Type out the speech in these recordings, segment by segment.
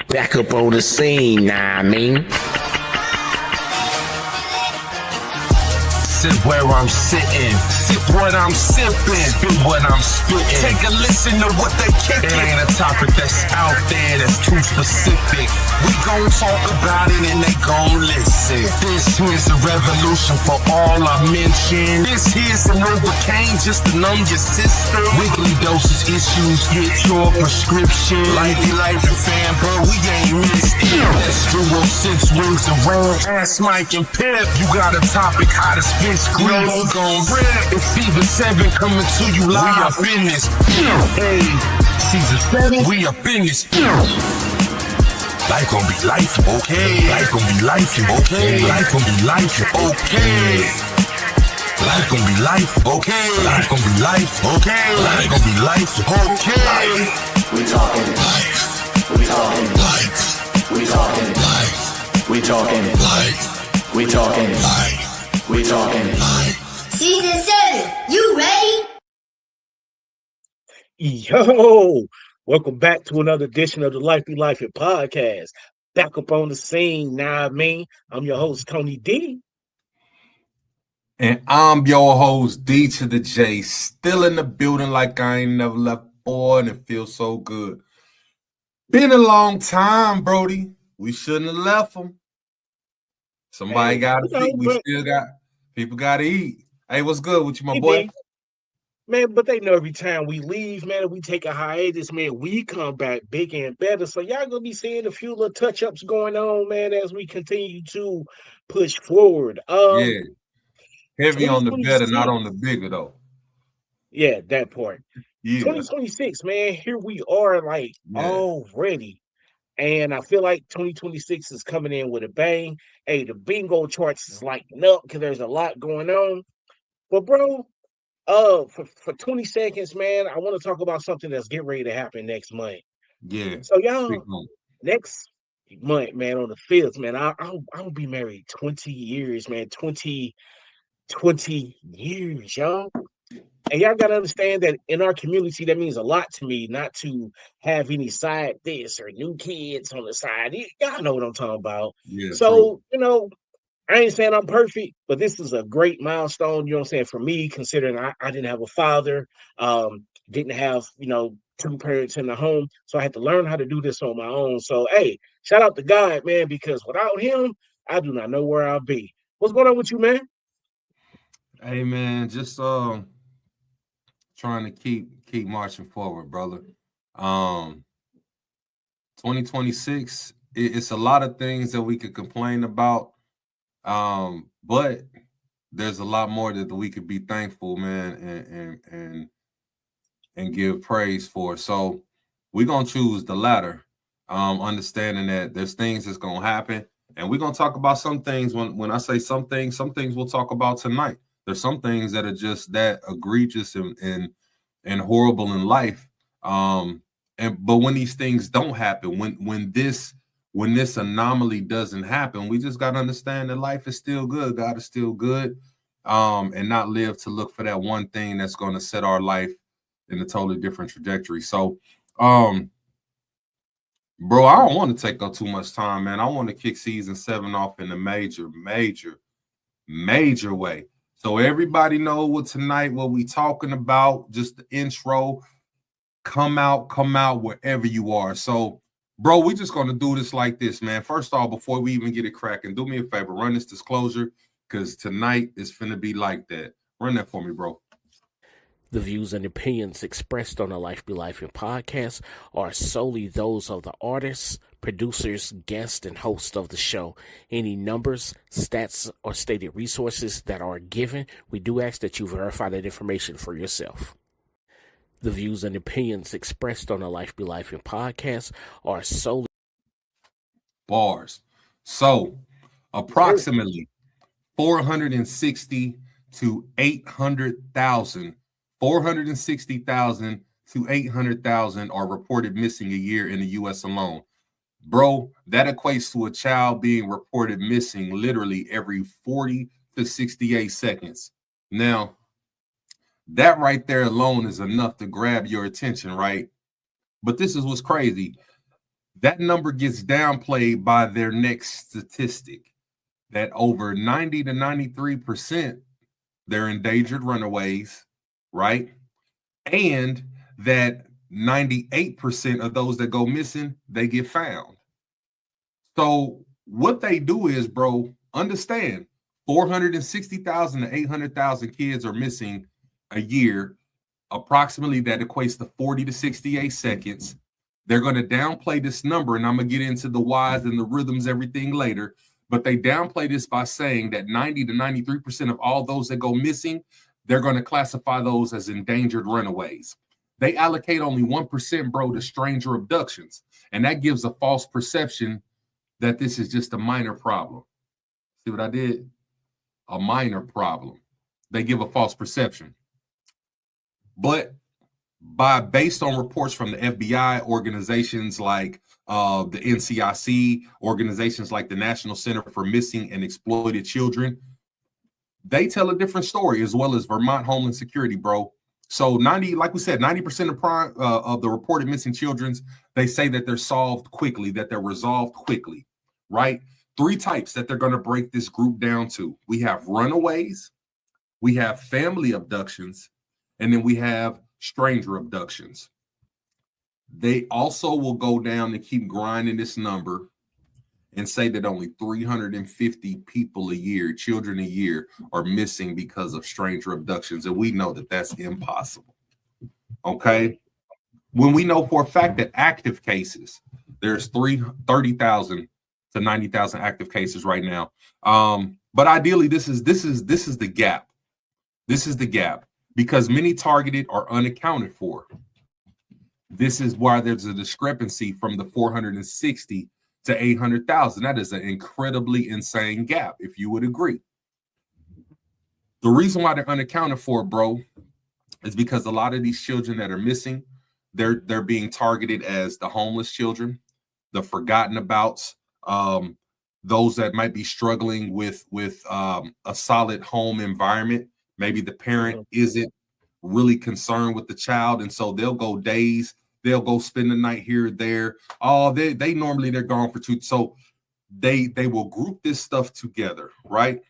Back up on the scene, nah, I mean. Sit where I'm sitting, sip what I'm sipping, spit what I'm spitting. Take a listen to what they kicking. It ain't a topic that's out there that's too specific. We gon' talk about it and they gon' listen. This here's a revolution for all I mentioned. This here's an Novocaine just to numb your system. Weekly doses issues, get your prescription. Life and fan, bro, we ain't missed it. Let's do 6 rings around, ass Mike and Pip. You got a topic, how to spin. Squeeze gon' rip. It's Season 7 coming to you live. We up in this. Hey, Season 7, we up in this. Life gon' be life, okay. Life gon' be life, okay. Life gon' be life, okay. Life gon' be life, okay. Life gon' be life, okay. Life gon' be life, okay. We talking life. We talking life. We talking life. We talking life. We talking life. We talking life. Season 7, you ready? Yo, welcome back to another edition of the Life Be Life It podcast. Back up on the scene, now I mean. I'm your host, Tony D. And I'm your host, D to the J, still in the building like I ain't never left, boy, and it feels so good. Been a long time, Brody. We shouldn't have left them. Somebody got to eat. We still got people got to eat. Hey, what's good with you, my boy? Man, but they know every time we leave, man, if we take a hiatus, man, we come back bigger and better. So y'all gonna be seeing a few little touch-ups going on, man, as we continue to push forward. Yeah, heavy on the better, not on the bigger, though. Yeah, that part. Yeah. 2026, man, here we are, already. And I feel like 2026 is coming in with a bang. Hey, the bingo charts is lighting up because there's a lot going on. But bro, for 20 seconds, man, I want to talk about something that's getting ready to happen next month. Yeah. So y'all, next month, man, on the 5th, man, I'll be married 20 years, man. 20 years, y'all. And y'all got to understand that in our community, that means a lot to me not to have any side this or new kids on the side. Y'all know what I'm talking about. Yeah, so, I ain't saying I'm perfect, but this is a great milestone, what I'm saying, for me, considering I didn't have a father, didn't have, 2 parents in the home. So I had to learn how to do this on my own. So, hey, shout out to God, man, because without him, I do not know where I'll be. What's going on with you, man? Hey, man, just trying to keep marching forward, brother. 2026, it's a lot of things that we could complain about, but there's a lot more that we could be thankful, man, and give praise for. So we're gonna choose the latter, understanding that there's things that's gonna happen, and we're gonna talk about some things. When I say some things we'll talk about tonight. There's some things that are just that egregious and horrible in life. But when these things don't happen, when this anomaly doesn't happen, we just gotta understand that life is still good. God is still good. And not live to look for that one thing that's gonna set our life in a totally different trajectory. So bro, I don't want to take up too much time, man. I want to kick season 7 off in a major way. So everybody know what we talking about, just the intro. Come out wherever you are. So, bro, we just going to do this like this, man. First off, before we even get it cracking, do me a favor, run this disclosure, because tonight is finna be like that. Run that for me, bro. The views and opinions expressed on the Life Be Life and podcast are solely those of the artists, producers, guests, and hosts of the show. Any numbers, stats, or stated resources that are given, we do ask that you verify that information for yourself. The views and opinions expressed on the Life Be Life and podcast are solely bars. So, approximately 460 to 800,000. 460,000 to 800,000 are reported missing a year in the U.S. alone. Bro, that equates to a child being reported missing literally every 40 to 68 seconds. Now, that right there alone is enough to grab your attention, right? But this is what's crazy. That number gets downplayed by their next statistic that over 90 to 93% they're endangered runaways, right? And that 98% of those that go missing, they get found. So what they do is, bro, understand 460,000 to 800,000 kids are missing a year. Approximately that equates to 40 to 68 seconds. They're going to downplay this number, and I'm going to get into the whys and the rhythms, everything later. But they downplay this by saying that 90 to 93% of all those that go missing, they're going to classify those as endangered runaways. They allocate only 1%, bro, to stranger abductions. And that gives a false perception that this is just a minor problem. See what I did? A minor problem. They give a false perception. But based on reports from the FBI, organizations like the NCIC, organizations like the National Center for Missing and Exploited Children, they tell a different story, as well as Vermont Homeland Security, bro. So like we said, 90% of the reported missing children, they say that they're solved quickly, that they're resolved quickly, right? 3 types that they're going to break this group down to. We have runaways, we have family abductions, and then we have stranger abductions. They also will go down and keep grinding this number and say that only 350 people a year, children a year, are missing because of stranger abductions. And we know that that's impossible. Okay? When we know for a fact that active cases, there's 30,000 to 90,000 active cases right now. But ideally, this is the gap. This is the gap because many targeted are unaccounted for. This is why there's a discrepancy from the 460 to 800,000. That is an incredibly insane gap, if you would agree. The reason why they're unaccounted for, bro, is because a lot of these children that are missing, they're being targeted as the homeless children, the forgotten abouts, those that might be struggling with a solid home environment. Maybe the parent isn't really concerned with the child, and so they'll go days, they'll go spend the night here or there. Oh, they normally they're gone for 2. So they will group this stuff together, right?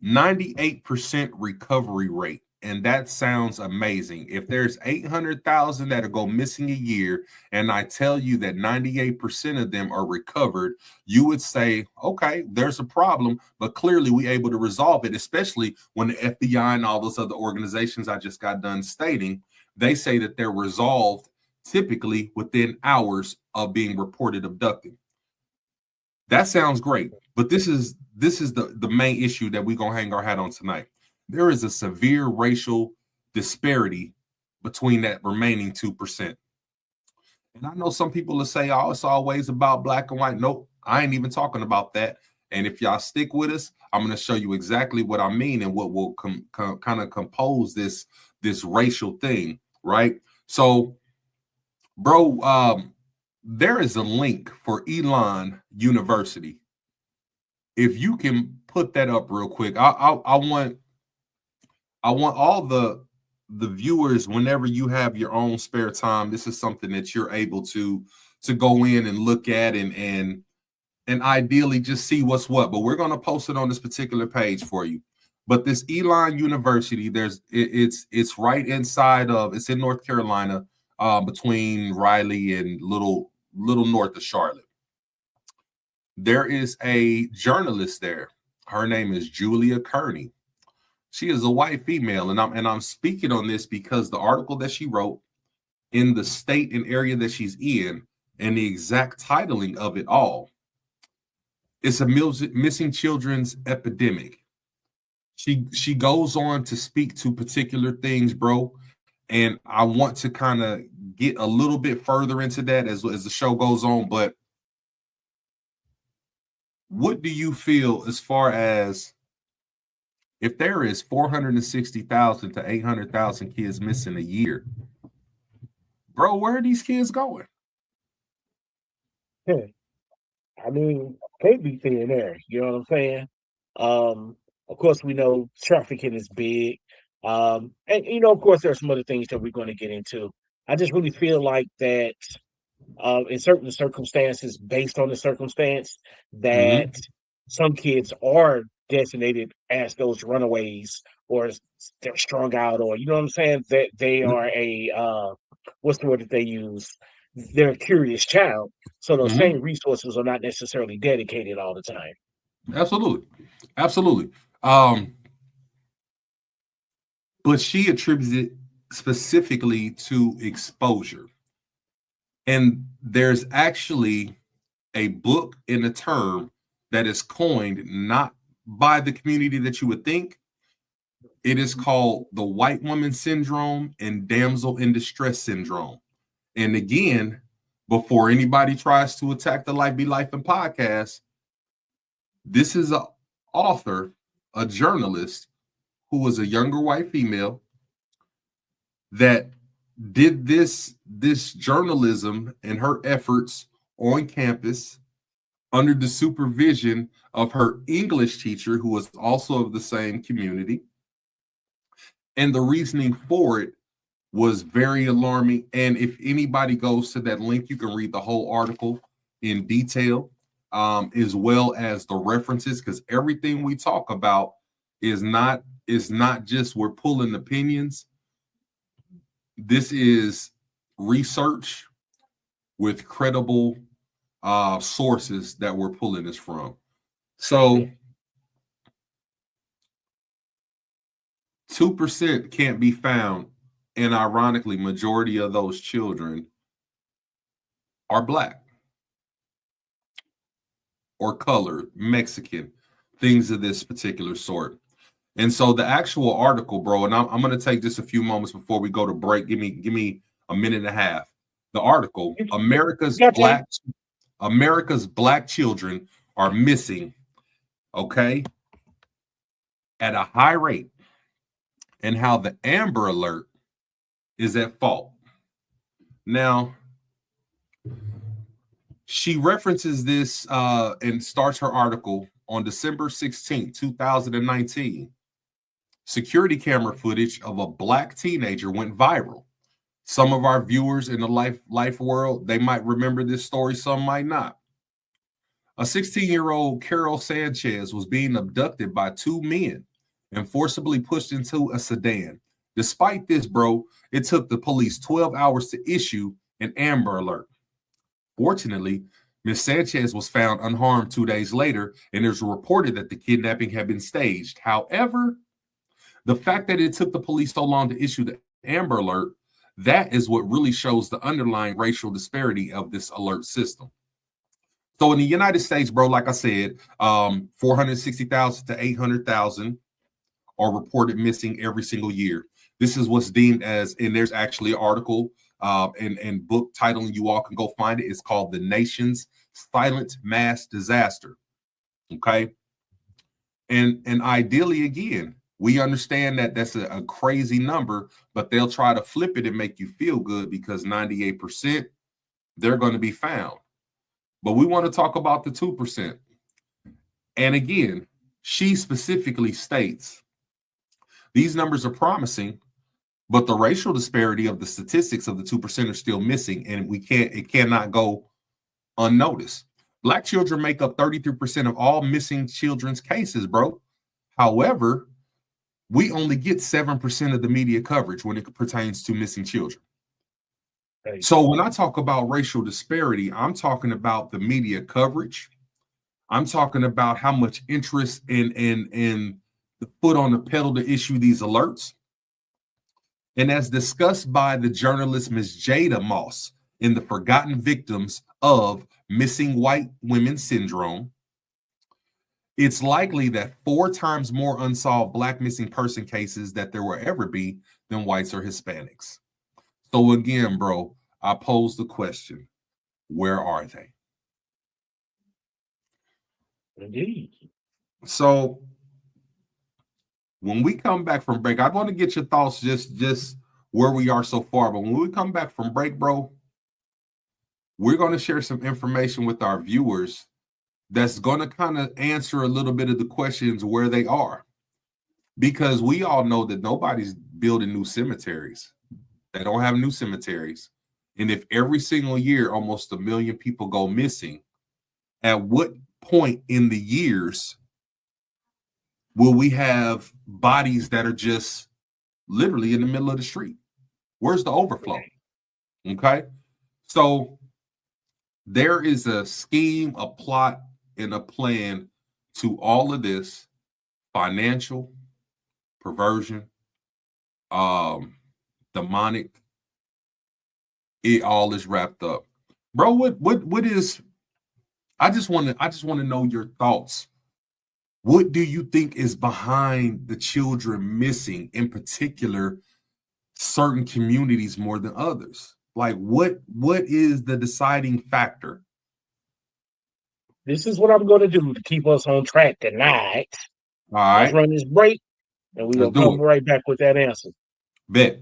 98% recovery rate. And that sounds amazing. If there's 800,000 that go missing a year, and I tell you that 98% of them are recovered, you would say, okay, there's a problem, but clearly we able to resolve it, especially when the FBI and all those other organizations I just got done stating, they say that they're resolved typically within hours of being reported abducted. That sounds great, but this is the main issue that we're going to hang our hat on tonight. There is a severe racial disparity between that remaining 2%. And I know some people will say, oh, it's always about black and white. Nope, I ain't even talking about that. And if y'all stick with us, I'm going to show you exactly what I mean and what will kind of compose this racial thing, right? So, bro, there is a link for Elon University. If you can put that up real quick, I want all the viewers, whenever you have your own spare time, this is something that you're able to go in and look at and ideally just see what's what. But we're going to post it on this particular page for you. But this Elon University, it's right inside of, it's in North Carolina, between Raleigh and little north of Charlotte. There is a journalist there. Her name is Julia Kearney. She is a white female, and I'm speaking on this because the article that she wrote in the state and area that she's in, and the exact titling of it all, it's a missing children's epidemic. She goes on to speak to particular things, bro, and I want to kind of get a little bit further into that as the show goes on. But what do you feel as far as if there is 460,000 to 800,000 kids missing a year, bro, where are these kids going? I mean, they be thin there. You know what I'm saying? Of course, we know trafficking is big. And, of course, there's some other things that we're going to get into. I just really feel like that in certain circumstances, based on the circumstance, Mhm. that some kids are designated as those runaways, or they're strung out, or you know what I'm saying, that they are a what's the word that they use? They're a curious child, so those Mhm. same resources are not necessarily dedicated all the time. Absolutely. Absolutely. Um, but she attributes it specifically to exposure. And there's actually a book in a term that is coined not by the community that you would think. It is called the white woman syndrome and damsel in distress syndrome. And again, before anybody tries to attack the Life Be Life and podcast, this is a author, a journalist who was a younger white female that did this journalism and her efforts on campus under the supervision of her English teacher, who was also of the same community. And the reasoning for it was very alarming. And if anybody goes to that link, you can read the whole article in detail, as well as the references, because everything we talk about is not just we're pulling opinions. This is research with credible sources that we're pulling this from. So 2% can't be found, and ironically, majority of those children are Black or colored, Mexican, things of this particular sort. And so the actual article, bro, and I'm going to take just a few moments before we go to break. Give me a minute and a half. The article, America's Black children are missing, okay, at a high rate, and how the Amber Alert is at fault. Now, she references this and starts her article on December 16th, 2019. Security camera footage of a Black teenager went viral. Some of our viewers in the life world, they might remember this story, some might not. A 16-year-old Carol Sanchez was being abducted by two men and forcibly pushed into a sedan. Despite this, bro, it took the police 12 hours to issue an Amber Alert. Fortunately, Ms. Sanchez was found unharmed 2 days later, and it was reported that the kidnapping had been staged. However, the fact that it took the police so long to issue the Amber Alert, that is what really shows the underlying racial disparity of this alert system. So in the United States, bro, like I said, 460,000 to 800,000 are reported missing every single year. This is what's deemed as, and there's actually an article and book title, and you all can go find it. It's called The Nation's Silent Mass Disaster. Okay. And ideally, again, we understand that that's a crazy number, but they'll try to flip it and make you feel good because 98%, they're going to be found. But we want to talk about the 2%. And again, she specifically states these numbers are promising, but the racial disparity of the statistics of the 2% are still missing, and it cannot go unnoticed. Black children make up 33% of all missing children's cases, bro. However, we only get 7% of the media coverage when it pertains to missing children. So when I talk about racial disparity, I'm talking about the media coverage. I'm talking about how much interest in the foot on the pedal to issue these alerts. And as discussed by the journalist Ms. Jada Moss in The Forgotten Victims of Missing White Women Syndrome, it's likely that 4 times more unsolved Black missing person cases that there will ever be than whites or Hispanics. So again, bro, I pose the question, where are they? Indeed. So when we come back from break, I want to get your thoughts just where we are so far. But when we come back from break, bro, we're going to share some information with our viewers that's going to kind of answer a little bit of the questions where they are. Because we all know that nobody's building new cemeteries. They don't have new cemeteries. And if every single year almost 1 million people go missing, at what point in the years will we have bodies that are just literally in the middle of the street? Where's the overflow? Okay. So there is a scheme, a plot, and a plan to all of this: financial, perversion, demonic. It all is wrapped up. Bro, what is, I just want to know your thoughts. What do you think is behind the children missing, in particular, certain communities more than others? Like, what is the deciding factor? This is what I'm going to do to keep us on track tonight. All right. Let's run this break, and we're going to come right back with that answer. Bet.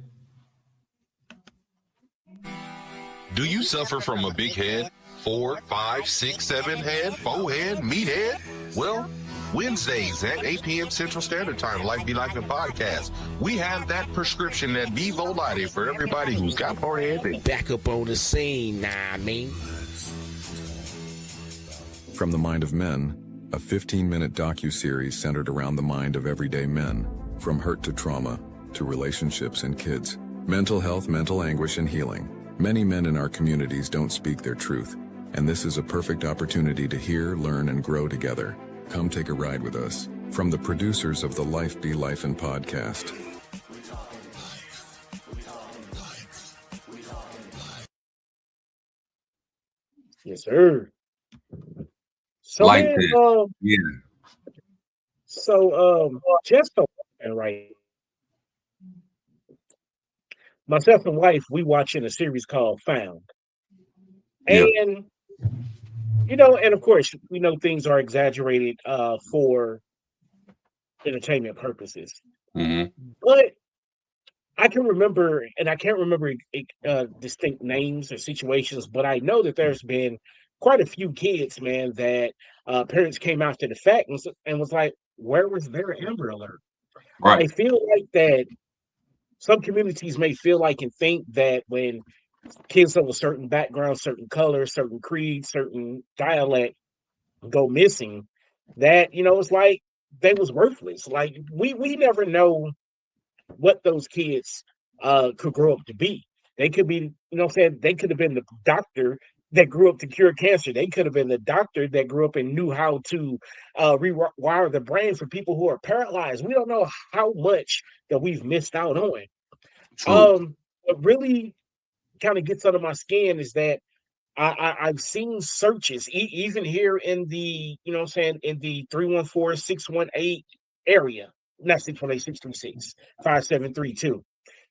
Do you suffer from a big head? 4, 5, 6, 7 head, 4 head, meathead? Well, Wednesdays at 8 p.m. Central Standard Time, Life Be Life in Podcast. We have that prescription, that Bevo Lighty, for everybody who's got forehead. Back up on the scene, From the Mind of Men, a 15-minute docu-series centered around the mind of everyday men, from hurt to trauma, to relationships and kids, mental health, mental anguish, and healing. Many men in our communities don't speak their truth, and this is a perfect opportunity to hear, learn, and grow together. Come take a ride with us. From the producers of the Life Be Life in Podcast. Yes, sir. So, Like man, that. Yeah. So, just so right. Myself and wife, we watching a series called Found. Yeah. And, you know, and of course, we know things are exaggerated for entertainment purposes. Mm-hmm. But I can remember, and I can't remember distinct names or situations, but I know that there's been quite a few kids, man, that parents came after the fact and was like, where was their Amber Alert? Right. I feel like that some communities may feel like and think that when kids of a certain background, certain color, certain creed, certain dialect go missing, that, you know, it's like they was worthless. Like we never know what those kids could grow up to be. They could be, you know what I'm saying? They could have been the doctor that grew up to cure cancer. They could have been the doctor that grew up and knew how to rewire the brain for people who are paralyzed. We don't know how much that we've missed out on. What really kind of gets under my skin is that I've seen searches, even here in the, you know what I'm saying, in the 314-618 area, not 618-636, 5732,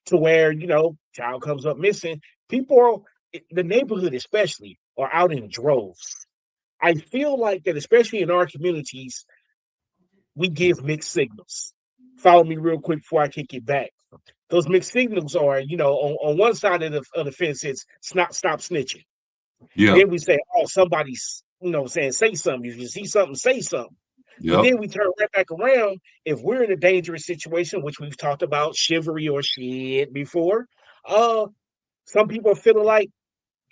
to where, you know, child comes up missing. People, the neighborhood especially, are out in droves. I feel like that, especially in our communities, we give mixed signals. Follow me real quick before I kick it back. Those mixed signals are, you know, on one side of the fence, it's stop snitching. Yeah. Then we say, oh, somebody's, you know, saying, say something. If you see something, say something. Yep. And then we turn right back around. If we're in a dangerous situation, which we've talked about chivalry or shit before, some people are feeling like,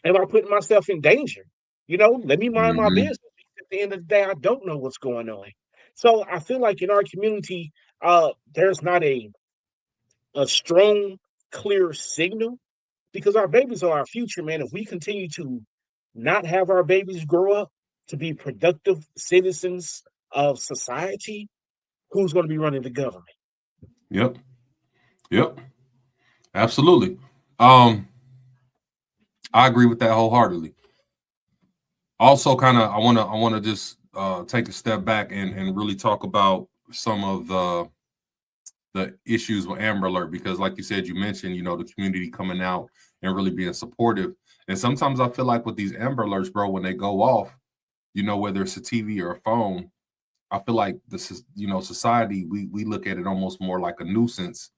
am I putting myself in danger? You know, let me mind my business. At the end of the day, I don't know what's going on. So I feel like in our community, there's not a strong, clear signal, because our babies are our future, man. If we continue to not have our babies grow up to be productive citizens of society, who's going to be running the government? Yep. Absolutely. I agree with that wholeheartedly. Also, kind of, I want to just take a step back and really talk about some of the issues with Amber Alert, because like you said, you mentioned, you know, the community coming out and really being supportive. And sometimes I feel like with these Amber Alerts, bro, when they go off, you know, whether it's a TV or a phone, I feel like this is, you know, society, we look at it almost more like a nuisance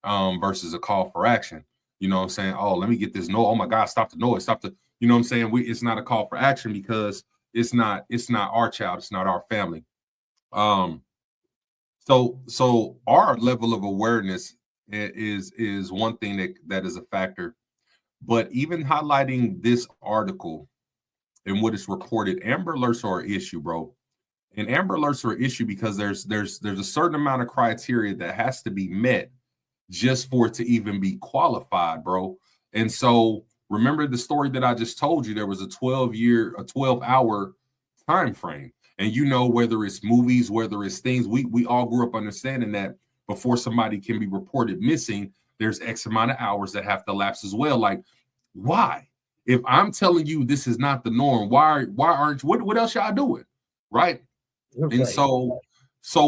versus a call for action. You know what I'm saying? Oh, let me get this noise. Oh my God, stop the noise. Stop the, you know what I'm saying? It's not a call for action because it's not our child. It's not our family. So our level of awareness is one thing that is a factor. But even highlighting this article and what is reported, Amber Alerts are an issue, bro. And Amber Alerts are an issue because there's a certain amount of criteria that has to be met just for it to even be qualified, bro. And so remember the story that I just told you, there was a 12-hour time frame. And you know, whether it's movies, whether it's things, we all grew up understanding that before somebody can be reported missing, there's X amount of hours that have to lapse as well. Like, why? If I'm telling you this is not the norm, why aren't you, what else y'all doing? Right? Okay. And so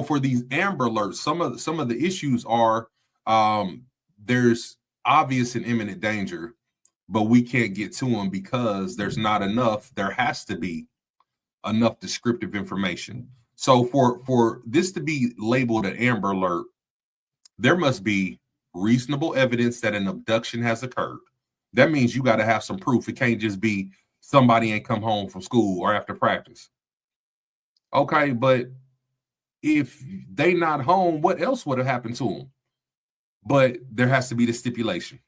for these Amber Alerts, some of the issues are there's obvious and imminent danger, but we can't get to them because there's not enough. There has to be enough descriptive information. So for this to be labeled an Amber Alert, there must be reasonable evidence that an abduction has occurred. That means you got to have some proof. It can't just be somebody ain't come home from school or after practice. Okay, but if they not home, what else would have happened to them? But there has to be the stipulation.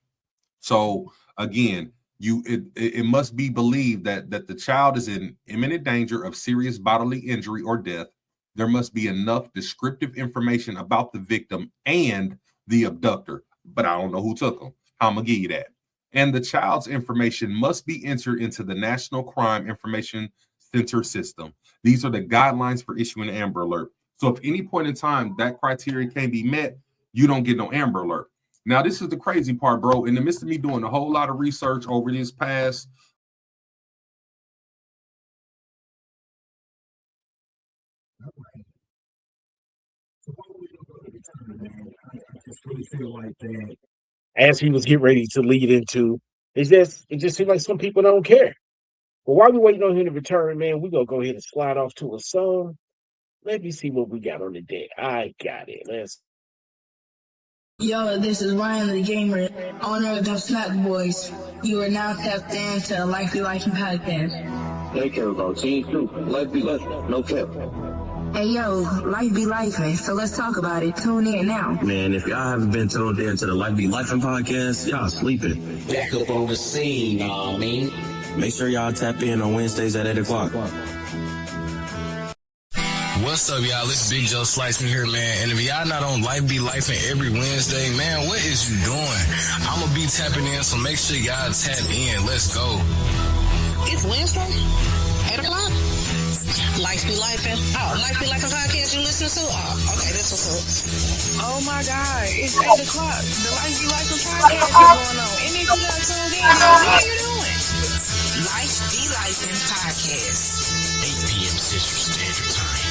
So again, it must be believed that the child is in imminent danger of serious bodily injury or death. There must be enough descriptive information about the victim and the abductor, but I don't know who took them. I'm gonna give you that. And the child's information must be entered into the National Crime Information Center system. These are the guidelines for issuing an Amber Alert. So if any point in time that criteria can't be met, you don't get no Amber Alert. Now, this is the crazy part, bro. In the midst of me doing a whole lot of research over this past feel like that as he was getting ready to lead into, it just seems like some people don't care. But while we waiting on him to return, man, we're gonna go ahead and slide off to a song. Let me see what we got on the deck. I got it. Yo, this is Ryan the Gamer, owner of the Snack Boys. You are now tapped into Life Be Life podcast. They care about team too. Life be life, no cap. Hey yo, life be lifing, so let's talk about it. Tune in now. Man, if y'all haven't been tuned in to the Life Be Lifing podcast, y'all sleeping. Back up on the scene, man. Make sure y'all tap in on Wednesdays at 8 o'clock. What's up, y'all? It's Big Joe Slicing here, man. And if y'all not on Life Be Lifing every Wednesday, man, what is you doing? I'm going to be tapping in, so make sure y'all tap in. Let's go. It's Wednesday, 8 o'clock. Life Be Lifing. Oh, Life Be Lifing podcast you listen to? Oh, okay, that's what's up. Oh my God, it's 8 o'clock. The Life Be Lifing podcast is going on. And if you not tuned in, what are you doing? Life Be Lifing podcast. 8 p.m. Central Standard Time.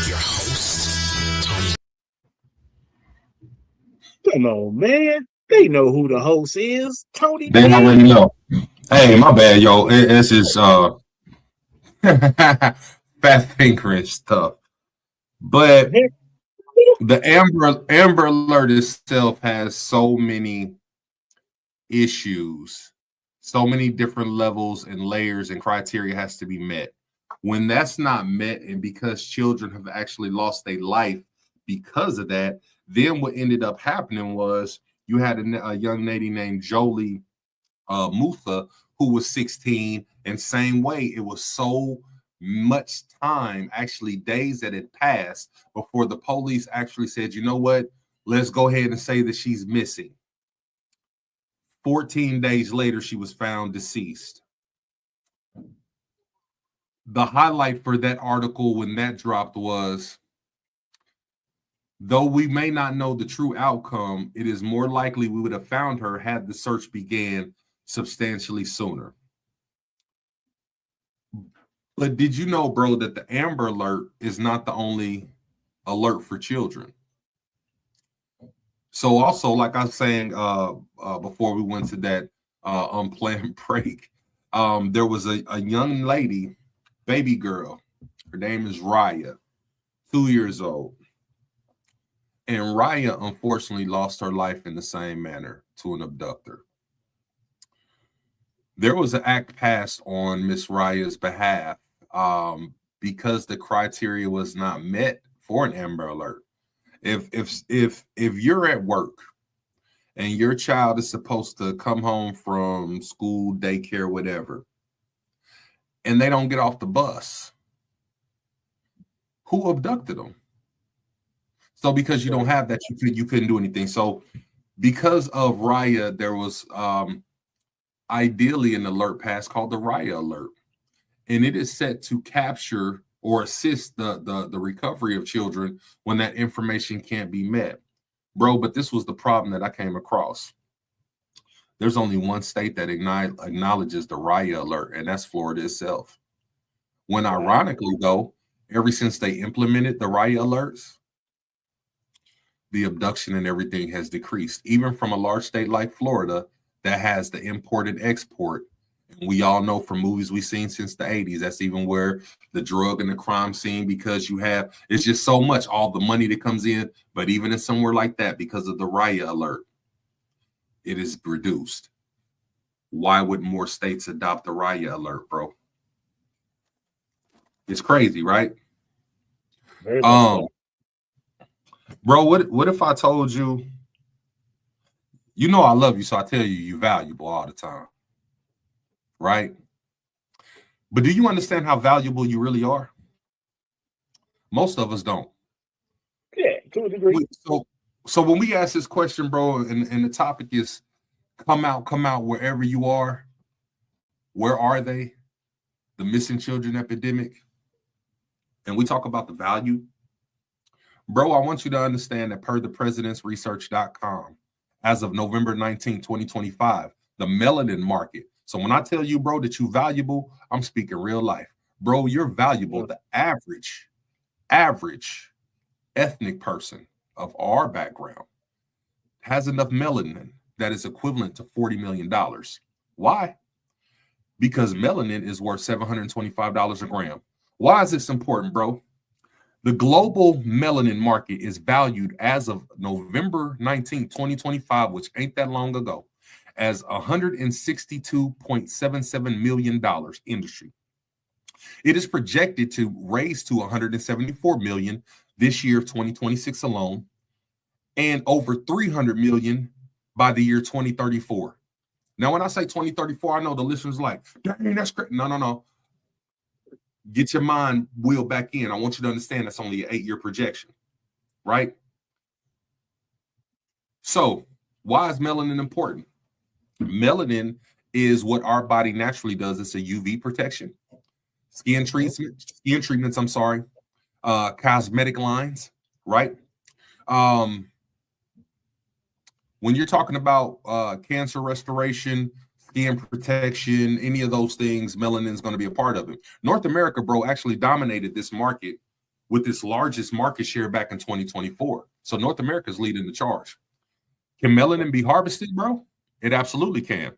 Your host, Tony. Come on, man. They know who the host is. Tony. They already know. Hey, my bad, yo. It's just fat fingering stuff. But the Amber Alert itself has so many issues, so many different levels and layers and criteria has to be met. When that's not met, and because children have actually lost their life because of that, then what ended up happening was you had a young lady named Jolie Mutha, who was 16, and same way, it was so much time, actually days that had passed before the police actually said, you know what, let's go ahead and say that she's missing. 14 days later, she was found deceased. The highlight for that article when that dropped was, though we may not know the true outcome, it is more likely we would have found her had the search began substantially sooner. But did you know, bro, that the Amber Alert is not the only alert for children? So also, like I was saying before we went to that unplanned break, there was a young lady, baby girl. Her name is Raya, 2 years old. And Raya, unfortunately, lost her life in the same manner to an abductor. There was an act passed on Miss Raya's behalf because the criteria was not met for an Amber Alert. If you're at work and your child is supposed to come home from school, daycare, whatever, and they don't get off the bus, who abducted them? So because you don't have that, you couldn't do anything. So because of Raya, there was ideally an alert pass called the Raya alert, and it is set to capture or assist the recovery of children when that information can't be met. Bro, but this was the problem that I came across. There's only one state that acknowledges the Raya alert, and that's Florida itself. When ironically, though, ever since they implemented the Raya alerts, the abduction and everything has decreased, even from a large state like Florida that has the import and export. And we all know from movies we've seen since the 80s, that's even where the drug and the crime scene, because it's just so much, all the money that comes in. But even in somewhere like that, because of the Raya alert, it is reduced. Why would more states adopt the Raya alert, bro? It's crazy, right? Bro, what if I told you, I love you, so I tell you you're valuable all the time, right? But do you understand how valuable you really are? Most of us don't. Yeah, to a degree. So when we ask this question, bro, and the topic is come out wherever you are, where are they? The missing children epidemic. And we talk about the value. Bro, I want you to understand that per the presidentsresearch.com, as of November 19, 2025, the melanin market. So when I tell you, bro, that you're valuable, I'm speaking real life. Bro, you're valuable. The average ethnic person of our background has enough melanin that is equivalent to $40 million. Why? Because melanin is worth $725 a gram. Why is this important, bro? The global melanin market is valued as of November 19, 2025, which ain't that long ago, as $162.77 million industry. It is projected to raise to $174 million this year of 2026 alone, and over $300 million by the year 2034. Now, when I say 2034, I know the listeners like, dang, that's great. No. Get your mind wheel back in. I want you to understand that's only an 8-year projection, right? So why is melanin important? Melanin is what our body naturally does. It's a UV protection, skin treatments, cosmetic lines, right? When you're talking about cancer restoration, skin protection, any of those things, melanin is going to be a part of it. North America, bro, actually dominated this market with its largest market share back in 2024. So North America is leading the charge. Can melanin be harvested, bro? It absolutely can.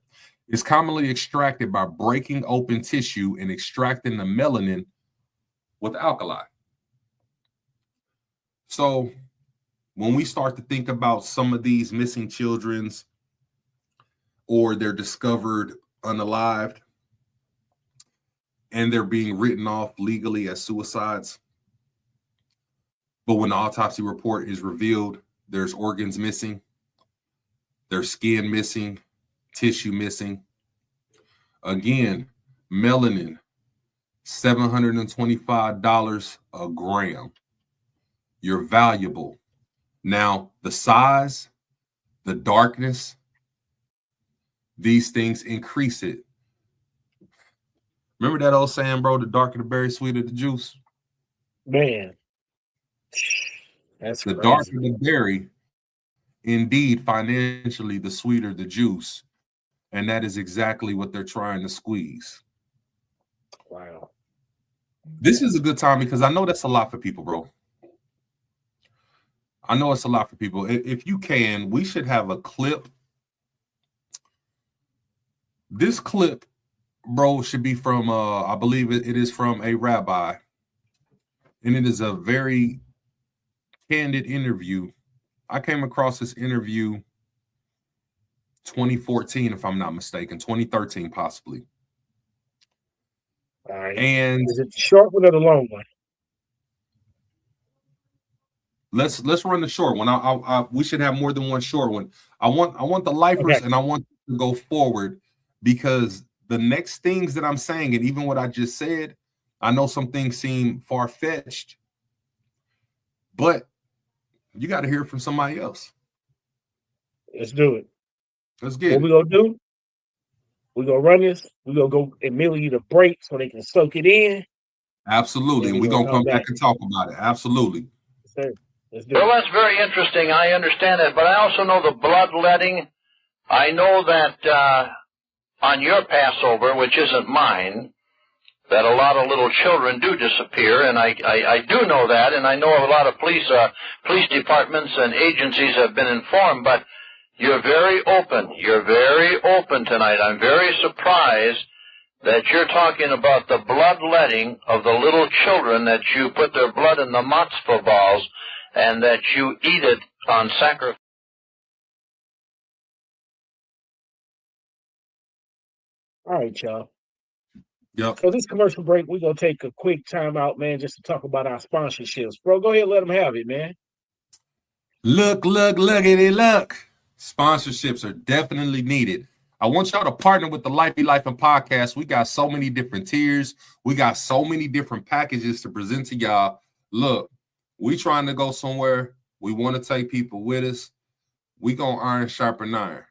It's commonly extracted by breaking open tissue and extracting the melanin with alkali. So when we start to think about some of these missing children's, or they're discovered unalived and they're being written off legally as suicides, but when the autopsy report is revealed, there's organs missing, there's skin missing, tissue missing. Again, melanin, $725 a gram. You're valuable. Now, the size, the darkness, these things increase it. Remember that old saying, bro, the darker the berry, sweeter the juice? Man, that's the crazy. Darker the berry, indeed, financially, the sweeter the juice. And that is exactly what they're trying to squeeze. Wow. This is a good time because I know that's a lot for people, bro. I know it's a lot for people. If you can, we should have a clip. This clip, bro, should be from, I believe it is from a rabbi. And it is a very candid interview. I came across this interview 2014, if I'm not mistaken, 2013 possibly. All right. And is it the short one or the long one? Let's run the short one. We should have more than one short one. I want the lifers, Okay. and I want to go forward, because the next things that I'm saying, and even what I just said, I know some things seem far-fetched, but you got to hear it from somebody else. Let's do it. Let's get What it. we gonna do? We gonna run this. We gonna go immediately to break so they can soak it in. Absolutely, and we're gonna come back and talk about it. Absolutely. Yes, sir. Let's do Well, it. that's very interesting. I understand that, but I also know the bloodletting. I know that on your Passover, which isn't mine, that a lot of little children do disappear, and I do know that, and I know a lot of police departments and agencies have been informed, but you're very open. You're very open tonight. I'm very surprised that you're talking about the bloodletting of the little children, that you put their blood in the matzah balls and that you eat it on sacrifice. All right, y'all. Yep. So this commercial break, we're gonna take a quick time out, man, just to talk about our sponsorships. Bro, go ahead and let them have it, man. Look at it, look. Sponsorships are definitely needed. I want y'all to partner with the Life Be Life and podcast. We got so many different tiers. We got so many different packages to present to y'all. Look, we trying to go somewhere. We want to take people with us. We gonna iron sharpen iron.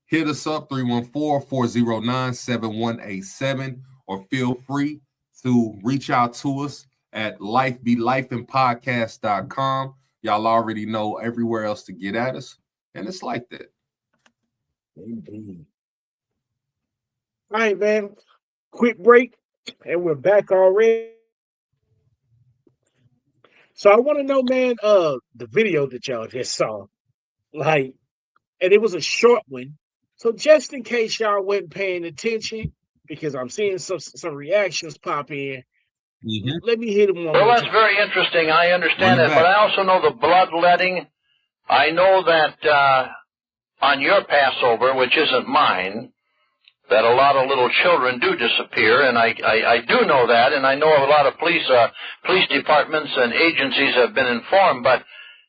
Hit us up, 314-409-7187, or feel free to reach out to us at lifebelifeandpodcast.com. Y'all already know everywhere else to get at us, and it's like that. Indeed. All right, man. Quick break, and we're back already. So I want to know, man, the video that y'all just saw, and it was a short one. So just in case y'all wasn't paying attention, because I'm seeing some reactions pop in, let me hit them one Well, more that's time. very interesting. I understand that, but I also know the bloodletting. I know that on your Passover, which isn't mine, that a lot of little children do disappear, and I do know that, and I know a lot of police departments and agencies have been informed, but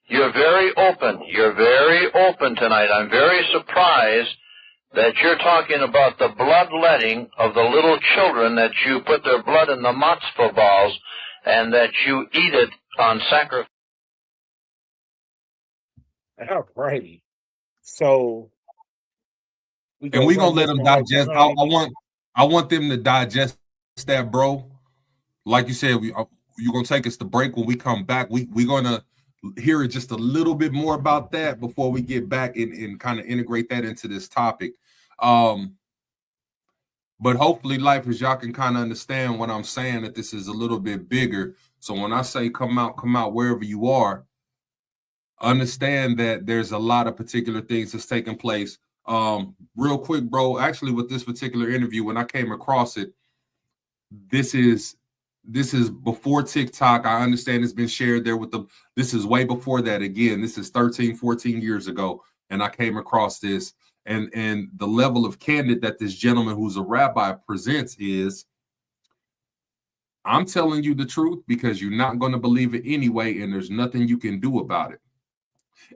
you're very open. You're very open tonight. I'm very surprised that you're talking about the bloodletting of the little children, that you put their blood in the matzah balls and that you eat it on sacrifice. All righty. So We're gonna let them digest. I want them to digest that, bro. Like you said, you're gonna take us to break. When we come back, we're gonna hear it just a little bit more about that before we get back and kind of integrate that into this topic. But hopefully, lifers, y'all can kind of understand what I'm saying, that this is a little bit bigger. So when I say come out wherever you are, understand that there's a lot of particular things that's taking place. Real quick, bro, actually with this particular interview, when I came across it, this is before TikTok. I understand it's been shared there this is way before that. Again, this is 13, 14 years ago. And I came across this, and the level of candid that this gentleman who's a rabbi presents is, I'm telling you the truth because you're not going to believe it anyway. And there's nothing you can do about it.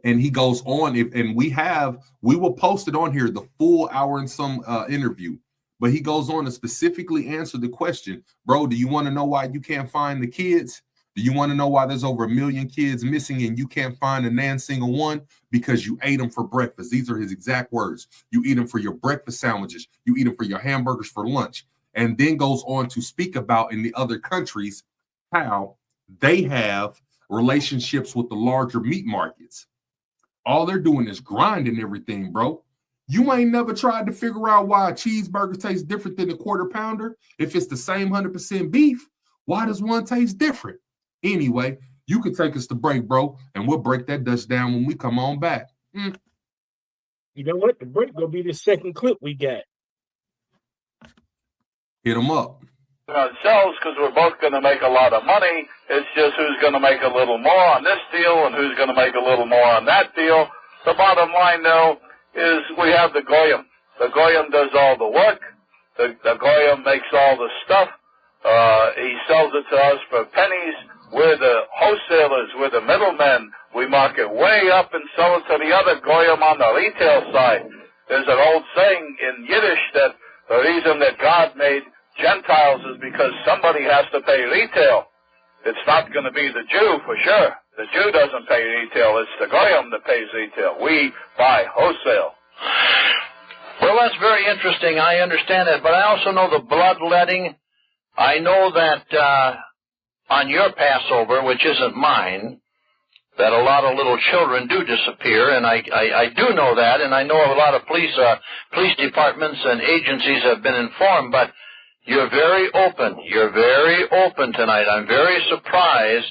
And he goes on, we will post it on here, the full hour and some interview. But he goes on to specifically answer the question, bro, do you want to know why you can't find the kids? Do you want to know why there's over 1 million kids missing and you can't find a nan single one? Because you ate them for breakfast. These are his exact words. You eat them for your breakfast sandwiches. You eat them for your hamburgers for lunch. And then goes on to speak about in the other countries how they have relationships with the larger meat markets. All they're doing is grinding everything, bro. You ain't never tried to figure out why a cheeseburger tastes different than a quarter pounder. If it's the same 100% beef, why does one taste different? Anyway, you can take us to break, bro, and we'll break that Dutch down when we come on back. You know what? The break gonna be the second clip we got. Hit them up. Ourselves, because we're both going to make a lot of money. It's just who's going to make a little more on this deal and who's going to make a little more on that deal. The bottom line, though, is we have the Goyim. The Goyim does all the work. The Goyim makes all the stuff. He sells it to us for pennies. We're the wholesalers. We're the middlemen. We mark it way up and sell it to the other goyim on the retail side. There's an old saying in Yiddish that the reason that God made Gentiles is because somebody has to pay retail. It's not going to be the Jew for sure. The Jew doesn't pay retail. It's the goyim that pays retail. We buy wholesale. Well, that's very interesting. I understand that, but I also know the bloodletting. I know that on your Passover, which isn't mine, that a lot of little children do disappear, and I do know that, and I know a lot of police departments and agencies have been informed, but you're very open. You're very open tonight. I'm very surprised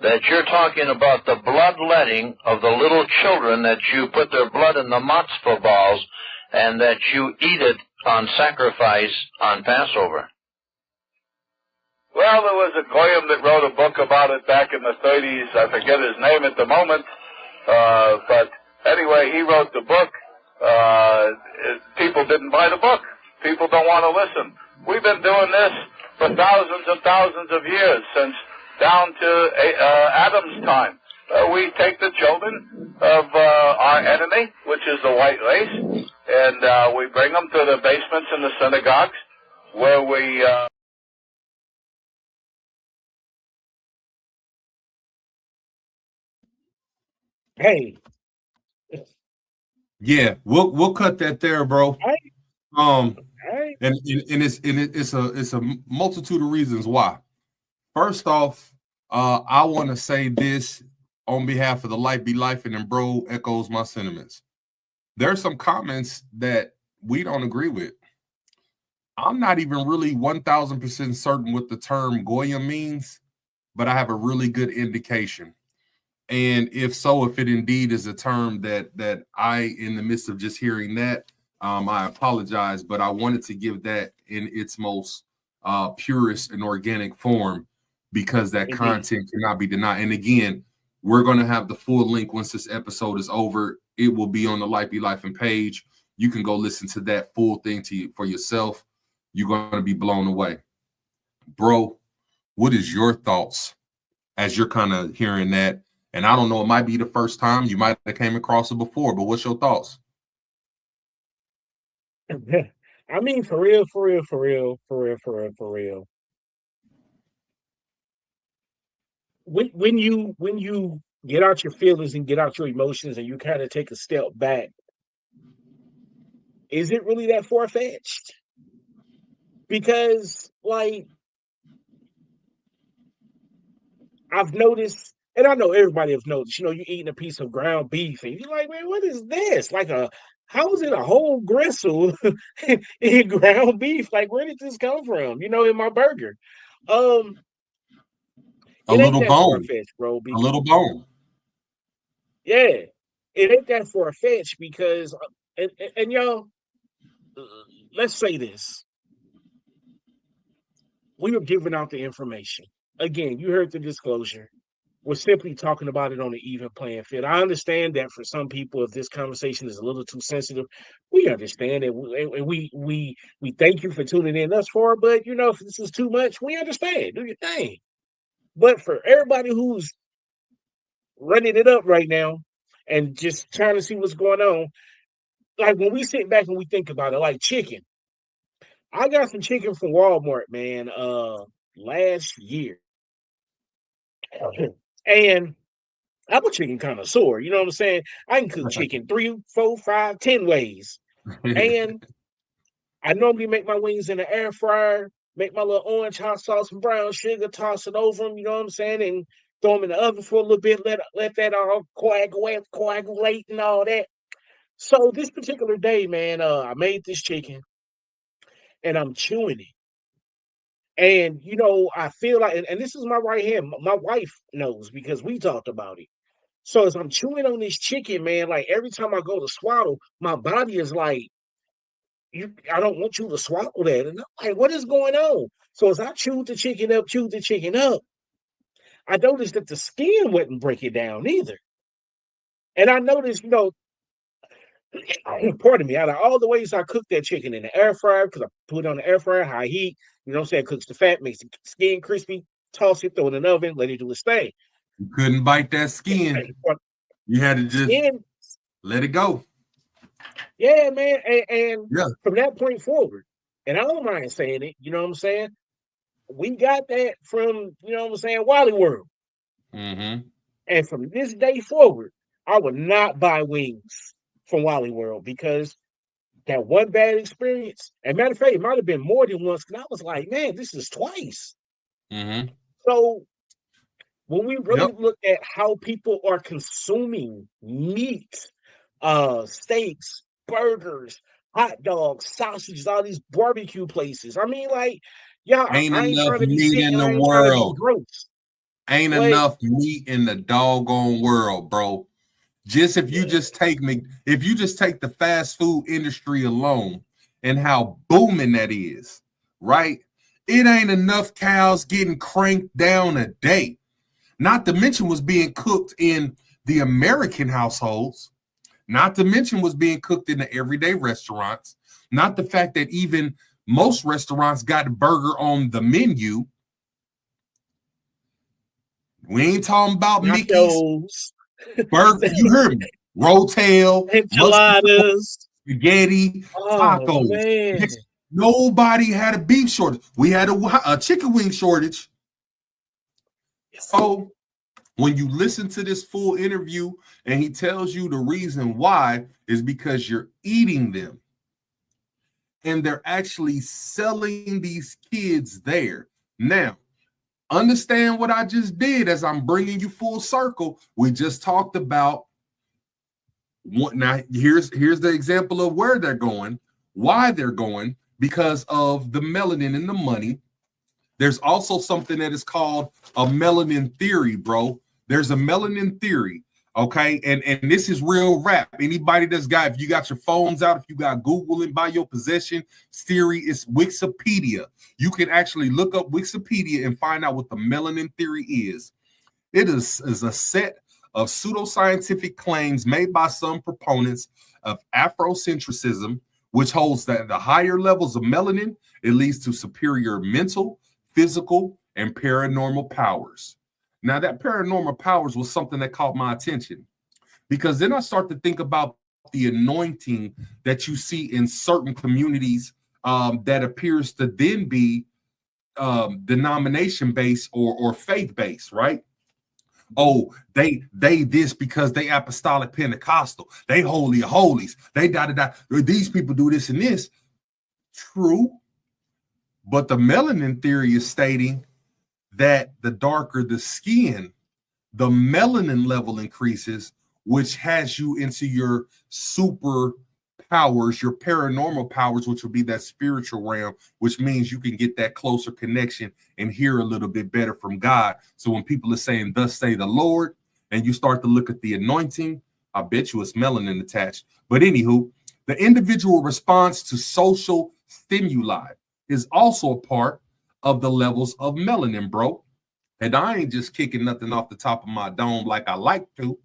that you're talking about the bloodletting of the little children, that you put their blood in the matzah balls, and that you eat it on sacrifice on Passover. Well, there was a goyim that wrote a book about it back in the 30s. I forget his name at the moment. But anyway, he wrote the book. People didn't buy the book. People don't want to listen. We've been doing this for thousands and thousands of years, since down to Adam's time. We take the children of our enemy, which is the white race, and we bring them to the basements in the synagogues, where we... Hey. Yeah, we'll cut that there, bro. And it's a multitude of reasons why. First off, I want to say this on behalf of the Life Be Life, and bro echoes my sentiments. There are some comments that we don't agree with. I'm not even really 1,000% certain what the term Goyim means, but I have a really good indication. And if so, if it indeed is a term that I, in the midst of just hearing that, I apologize, but I wanted to give that in its most purest and organic form, because that content cannot be denied. And again, we're going to have the full link once this episode is over. It will be on the Life Be Life and page. You can go listen to that full thing for yourself. You're going to be blown away. Bro, what is your thoughts as you're kind of hearing that? And I don't know, it might be the first time. You might have came across it before, but what's your thoughts? I mean, for real. When you get out your feelings and get out your emotions and you kind of take a step back, is it really that far-fetched? Because, like, I've noticed, and I know everybody has noticed, you're eating a piece of ground beef and you're like, man, what is this? Like, how is it a whole gristle in ground beef? Like, where did this come from? In my burger. A little bone, bro. A little bone. Yeah, it ain't that far-fetched because, and y'all, let's say this. We were giving out the information. Again, you heard the disclosure. We're simply talking about it on an even playing field. I understand that for some people, if this conversation is a little too sensitive, we understand it. And we thank you for tuning in thus far. But, if this is too much, we understand. Do your thing. But for everybody who's running it up right now and just trying to see what's going on, like when we sit back and we think about it, like chicken. I got some chicken from Walmart, man, last year. And I'm a chicken connoisseur, you know what I'm saying? I can cook chicken 3, 4, 5, 10 ways. And I normally make my wings in the air fryer, make my little orange hot sauce and brown sugar, toss it over them, you know what I'm saying? And throw them in the oven for a little bit, let that all coagulate and all that. So this particular day, man, I made this chicken and I'm chewing it. And, I feel like, and this is my right hand, my wife knows because we talked about it. So as I'm chewing on this chicken, man, like every time I go to swallow, my body is like, I don't want you to swallow that. And I'm like, what is going on? So as I chewed the chicken up, I noticed that the skin wouldn't break it down either. And I noticed, pardon me, out of all the ways I cooked that chicken in the air fryer, because I put it on the air fryer, high heat, You know what I'm saying? Cooks the fat, makes the skin crispy, toss it, throw it in the oven, let it do its thing. You couldn't bite that skin. You had to just let it go. Yeah, man. And yeah. From that point forward, and I don't mind saying it, you know what I'm saying? We got that from, you know what I'm saying, Wally World. Mm-hmm. And from this day forward, I would not buy wings from Wally World because that one bad experience, and matter of fact, it might have been more than once, because I was like, man, this is twice. Mm-hmm. So when we really look at how people are consuming meat, steaks, burgers, hot dogs, sausages, all these barbecue places. I mean, like, y'all, ain't I ain't enough trying to be meat sick in and the I ain't trying to be world. gross. Ain't enough meat in the doggone world, bro. Just if you just take the fast food industry alone and how booming that is, right? It ain't enough cows getting cranked down a day. Not to mention was being cooked in the American households. Not to mention was being cooked in the everyday restaurants. Not the fact that even most restaurants got a burger on the menu. We ain't talking about Mickey's burger. You heard me. Rotel, enchiladas, spaghetti, tacos. Man. Nobody had a beef shortage. We had a chicken wing shortage. So when you listen to this full interview and he tells you the reason why is because you're eating them. And they're actually selling these kids there. Now, understand what I just did as I'm bringing you full circle. We just talked about what. Now, here's the example of where they're going, why they're going, because of the melanin and the money. There's also something that is called a melanin theory, bro. There's a melanin theory, okay? And this is real rap. Anybody that's got, if you got your phones out, if you got Google in by your possession, theory is Wikipedia. You can actually look up Wikipedia and find out what the melanin theory is. It is a set of pseudoscientific claims made by some proponents of Afrocentrism, which holds that the higher levels of melanin, it leads to superior mental, physical, and paranormal powers. Now, that paranormal powers was something that caught my attention, because then I start to think about the anointing that you see in certain communities that appears to then be denomination-based or faith-based, right? Oh, they this because they apostolic Pentecostal, they holy of holies, they da. These people do this and this. True, but the melanin theory is stating that the darker the skin, the melanin level increases, which has you into your super powers, your paranormal powers, which will be that spiritual realm, which means you can get that closer connection and hear a little bit better from God. So when people are saying, thus say the Lord, and you start to look at the anointing, I bet you it's melanin attached. But anywho, the individual response to social stimuli is also a part of the levels of melanin, bro. And I ain't just kicking nothing off the top of my dome like I like to.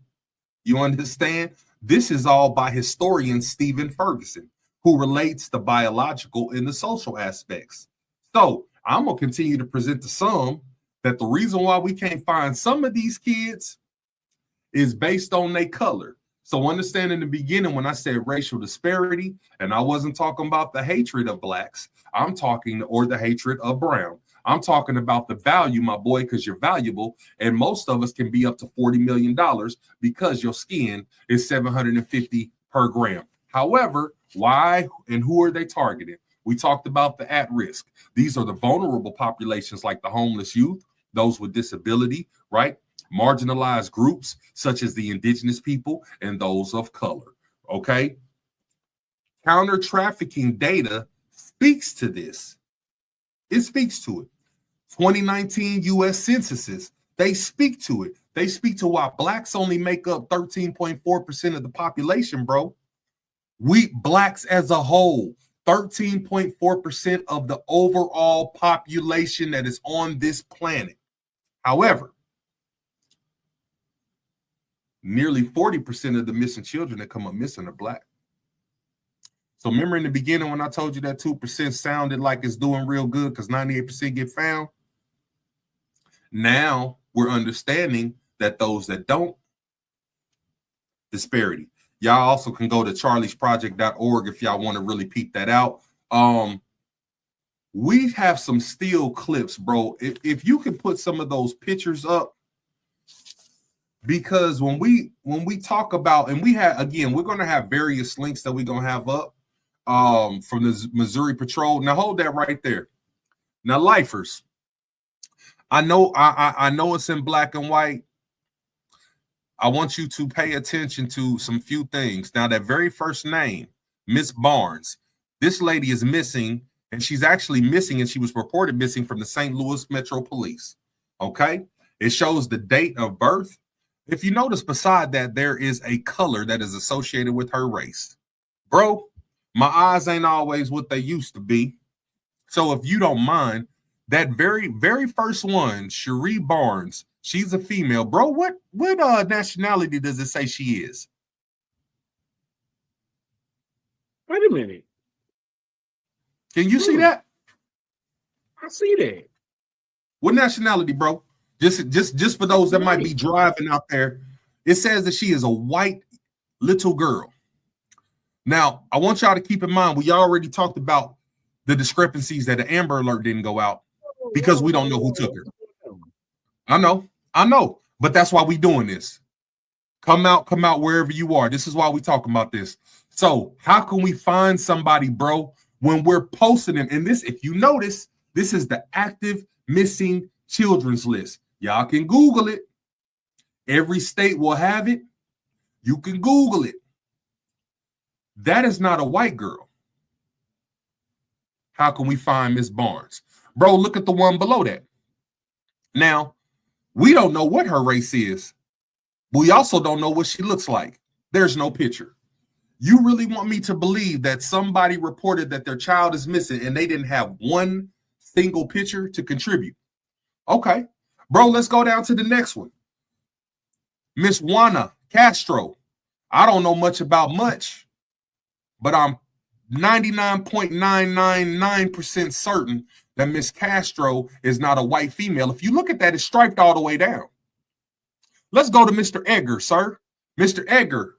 You understand? This is all by historian Stephen Ferguson, who relates the biological and the social aspects. So I'm going to continue to present to some that the reason why we can't find some of these kids is based on their color. So understand in the beginning when I said racial disparity, and I wasn't talking about the hatred of blacks, I'm talking, or the hatred of brown. I'm talking about the value, my boy, because you're valuable. And most of us can be up to $40 million because your skin is $750 per gram. However, why and who are they targeting? We talked about the at-risk. These are the vulnerable populations like the homeless youth, those with disability, right? Marginalized groups such as the indigenous people and those of color, okay? Counter-trafficking data speaks to this. It speaks to it. 2019 U.S. censuses, they speak to it. They speak to why blacks only make up 13.4% of the population, bro. We blacks as a whole, 13.4% of the overall population that is on this planet. However, nearly 40% of the missing children that come up missing are black. So remember in the beginning when I told you that 2% sounded like it's doing real good because 98% get found? Now we're understanding that those that don't, disparity. Y'all also can go to charliesproject.org if y'all want to really peep that out. We have some still clips, bro. If you can put some of those pictures up, because when we talk about, and we have, again, we're going to have various links that we're going to have up from the Missouri Patrol. Now hold that right there. Now, lifers, I know it's in black and white. I want you to pay attention to some few things. Now, that very first name, Miss Barnes, this lady is missing, and she's actually missing, and she was reported missing from the St. Louis Metro Police. Okay? It shows the date of birth. If you notice beside that, there is a color that is associated with her race. Bro, my eyes ain't always what they used to be. So if you don't mind, that very, very first one, Cherie Barnes, she's a female. Bro, what nationality does it say she is? Wait a minute. Can you see that? I see that. What nationality, bro? Just for those that might be driving out there, it says that she is a white little girl. Now, I want y'all to keep in mind, we already talked about the discrepancies that the Amber Alert didn't go out because we don't know who took her. I know, but that's why we doing this. Come out wherever you are. This is why we talking about this. So how can we find somebody, bro, when we're posting them? And this, if you notice, this is the active missing children's list. Y'all can Google it. Every state will have it. You can Google it. That is not a white girl. How can we find Miss Barnes? Bro, look at the one below that. Now, we don't know what her race is. We also don't know what she looks like. There's no picture. You really want me to believe that somebody reported that their child is missing and they didn't have one single picture to contribute? Okay. Bro, let's go down to the next one. Miss Juana Castro. I don't know much about much, but I'm 99.999% certain that Miss Castro is not a white female. If you look at that, it's striped all the way down. Let's go to Mr. Edgar, sir. Mr. Edgar,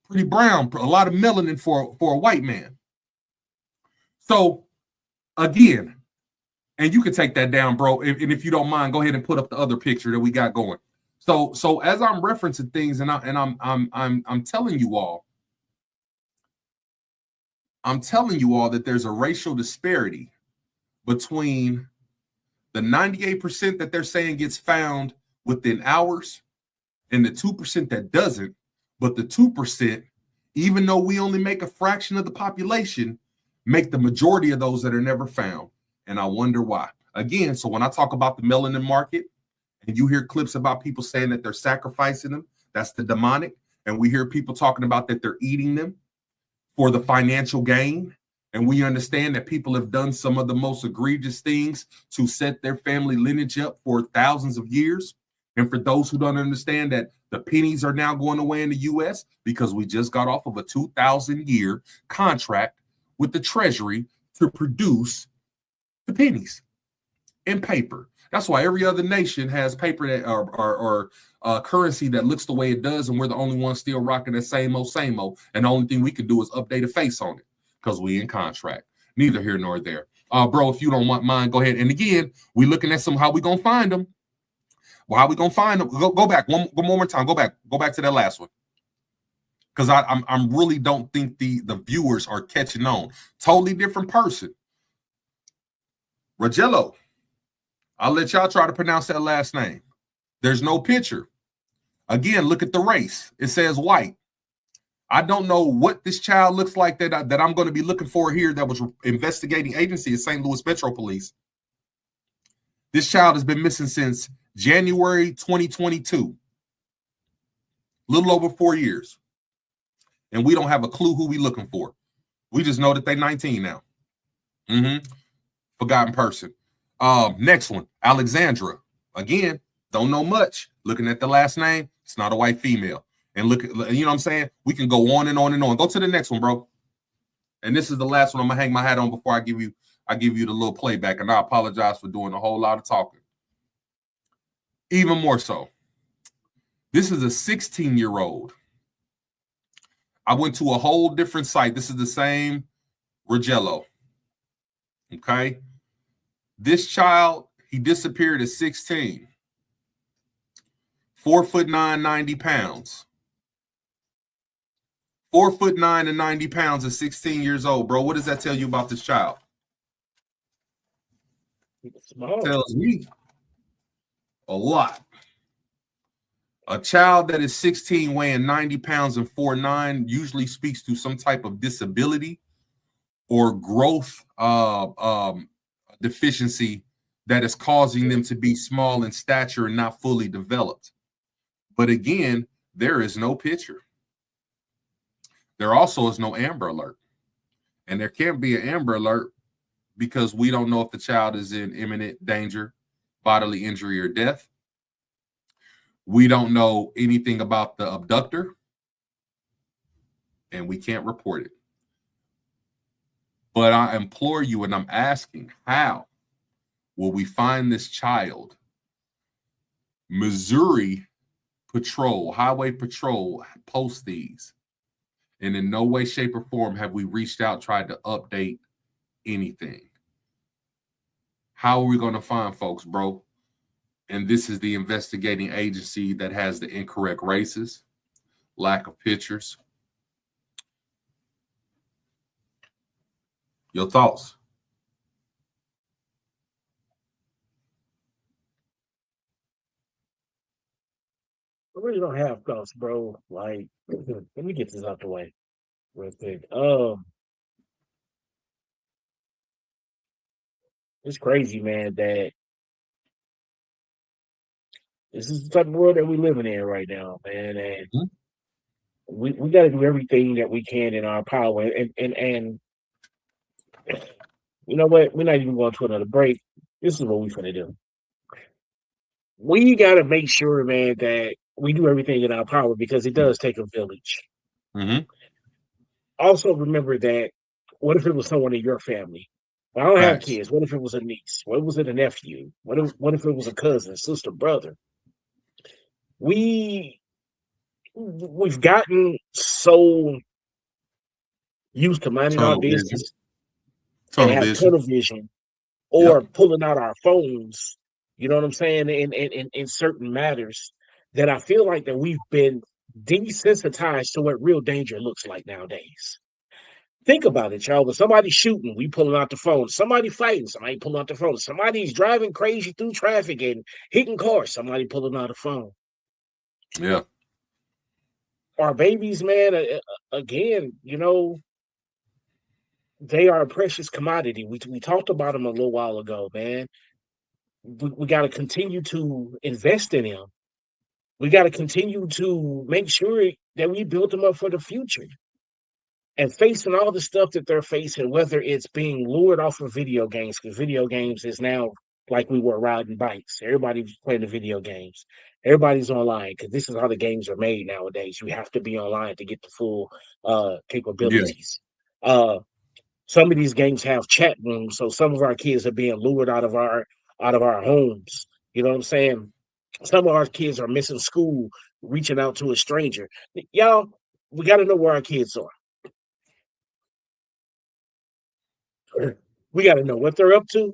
pretty brown, a lot of melanin for a white man. So, again, and you can take that down, bro. And if you don't mind, go ahead and put up the other picture that we got going. So as I'm referencing things, and I'm telling you all, that there's a racial disparity between the 98% that they're saying gets found within hours and the 2% that doesn't. But the 2%, even though we only make a fraction of the population, make the majority of those that are never found. And I wonder why. Again, so when I talk about the melanin market, and you hear clips about people saying that they're sacrificing them, that's the demonic. And we hear people talking about that they're eating them for the financial gain. And we understand that people have done some of the most egregious things to set their family lineage up for thousands of years. And for those who don't understand that the pennies are now going away in the U.S. because we just got off of a 2,000-year contract with the Treasury to produce the pennies in paper. That's why every other nation has paper that or currency that looks the way it does, and we're the only ones still rocking the same old. And the only thing we can do is update a face on it because we in contract. Neither here nor there. Bro, if you don't want mine, go ahead. And again, we looking at how we gonna find them. Well, how we gonna find them? Go back one more time. Go back to that last one. Because I'm really don't think the viewers are catching on. Totally different person. Rogello. I'll let y'all try to pronounce that last name. There's no picture. Again, look at the race. It says white. I don't know what this child looks like that I'm going to be looking for here that was investigating agency at St. Louis Metro Police. This child has been missing since January 2022. A little over 4 years. And we don't have a clue who we looking for. We just know that they're 19 now. Forgotten person. Next one, Alexandra. Again, don't know much. Looking at the last name, it's not a white female. And look at, you know what I'm saying? We can go on and on and on. Go to the next one, bro. And this is the last one I'm gonna hang my hat on before I give you the little playback. And I apologize for doing a whole lot of talking. Even more so, this is a 16-year-old. I went to a whole different site. This is the same Rogello. Okay. This child, he disappeared at 16. 4'9", 90 pounds. 4'9" and 90 pounds at 16 years old, bro. What does that tell you about this child? Small. Tells me a lot. A child that is 16 weighing 90 pounds and 4'9" usually speaks to some type of disability or growth deficiency that is causing them to be small in stature and not fully developed. But again, there is no picture. There also is no Amber Alert. And there can't be an Amber Alert because we don't know if the child is in imminent danger, bodily injury, or death. We don't know anything about the abductor, and we can't report it. But I implore you, and I'm asking, how will we find this child? Missouri Patrol, Highway Patrol posts these. And in no way, shape, or form have we reached out, tried to update anything. How are we going to find folks, bro? And this is the investigating agency that has the incorrect races, lack of pictures. Your thoughts? I really don't have thoughts, bro. Like, let me get this out the way real quick. It's crazy, man, that this is the type of world that we're living in right now, man. And we got to do everything that we can in our power. And you know what? We're not even going to another break. This is what we're going to do. We got to make sure, man, that we do everything in our power because it does take a village. Also, remember that what if it was someone in your family? I don't have kids. What if it was a niece? What was it a nephew? What if it was a cousin, sister, brother? We've gotten so used to minding our business and have tunnel vision or pulling out our phones, you know what I'm saying, in certain matters that I feel like that we've been desensitized to what real danger looks like nowadays. Think about it, y'all. When somebody's shooting, we pulling out the phone. Somebody fighting, somebody pulling out the phone. Somebody's driving crazy through traffic and hitting cars, somebody pulling out the phone. Yeah. Our babies, man, again, you know, they are a precious commodity. We talked about them a little while ago, man. We got to continue to invest in them. We got to continue to make sure that we build them up for the future. And facing all the stuff that they're facing, whether it's being lured off of video games, because video games is now like we were riding bikes. Everybody's playing the video games. Everybody's online because this is how the games are made nowadays. You have to be online to get the full capabilities. Yeah. Some of these games have chat rooms, so some of our kids are being lured out of our homes. You know what I'm saying? Some of our kids are missing school, reaching out to a stranger. Y'all, we got to know where our kids are. We got to know what they're up to,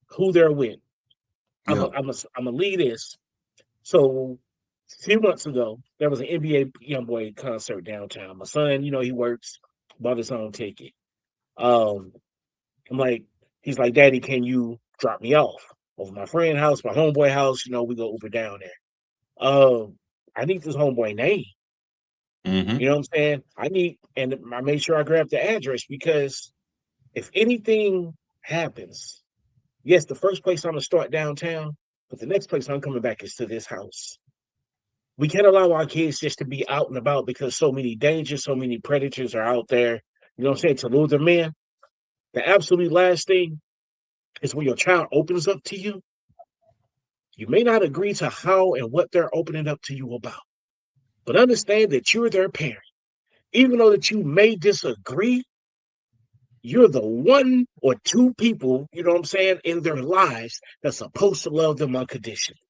who they're with. I'm gonna lead this. So a few months ago, there was an NBA YoungBoy concert downtown. My son, you know, he works, bought his own ticket. I'm like, he's like, Daddy, can you drop me off over my friend's house, my homeboy house? You know, we go Uber down there. I need this homeboy name. You know what I'm saying? I made sure I grabbed the address because if anything happens, yes, the first place I'm gonna start downtown, but the next place I'm coming back is to this house. We can't allow our kids just to be out and about because so many dangers, so many predators are out there. You know what I'm saying? To lure them in. The absolute last thing is when your child opens up to you, you may not agree to how and what they're opening up to you about, but understand that you're their parent. Even though that you may disagree, you're the one or two people, you know what I'm saying, in their lives that's supposed to love them unconditionally.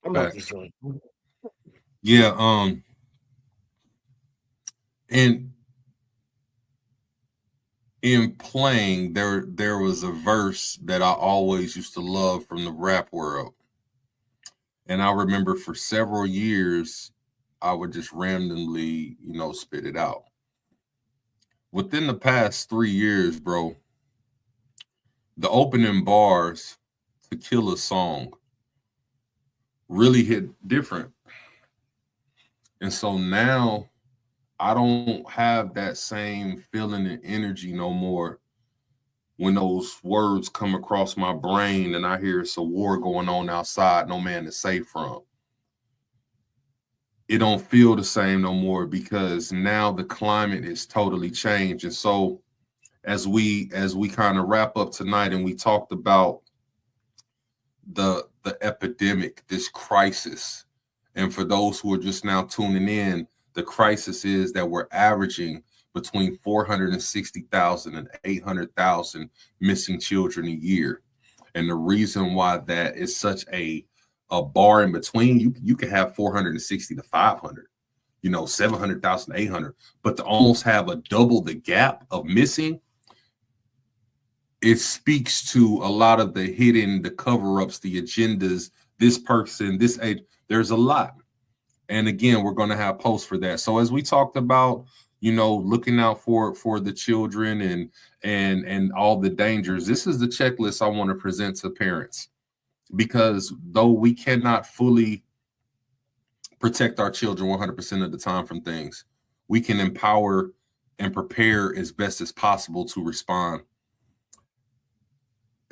I'm not this joint. Yeah, and in playing, there was a verse that I always used to love from the rap world. And I remember for several years, I would just randomly, spit it out. Within the past 3 years, bro, the opening bars to Kill a Song really hit different. And so now I don't have that same feeling and energy no more when those words come across my brain and I hear it's a war going on outside, no man is safe from. It don't feel the same no more because now the climate is totally changed. And so as we kind of wrap up tonight and we talked about the epidemic, this crisis, and for those who are just now tuning in, the crisis is that we're averaging between 460,000 and 800,000 missing children a year. And the reason why that is such a bar in between, you can have 460 to 500, 700,000, 800, but to almost have a double the gap of missing, it speaks to a lot of the hidden, the cover-ups, the agendas, this person, this age, there's a lot. And again, we're going to have posts for that. So as we talked about, looking out for the children and all the dangers, this is the checklist I want to present to parents. Because though we cannot fully protect our children 100% of the time from things, we can empower and prepare as best as possible to respond.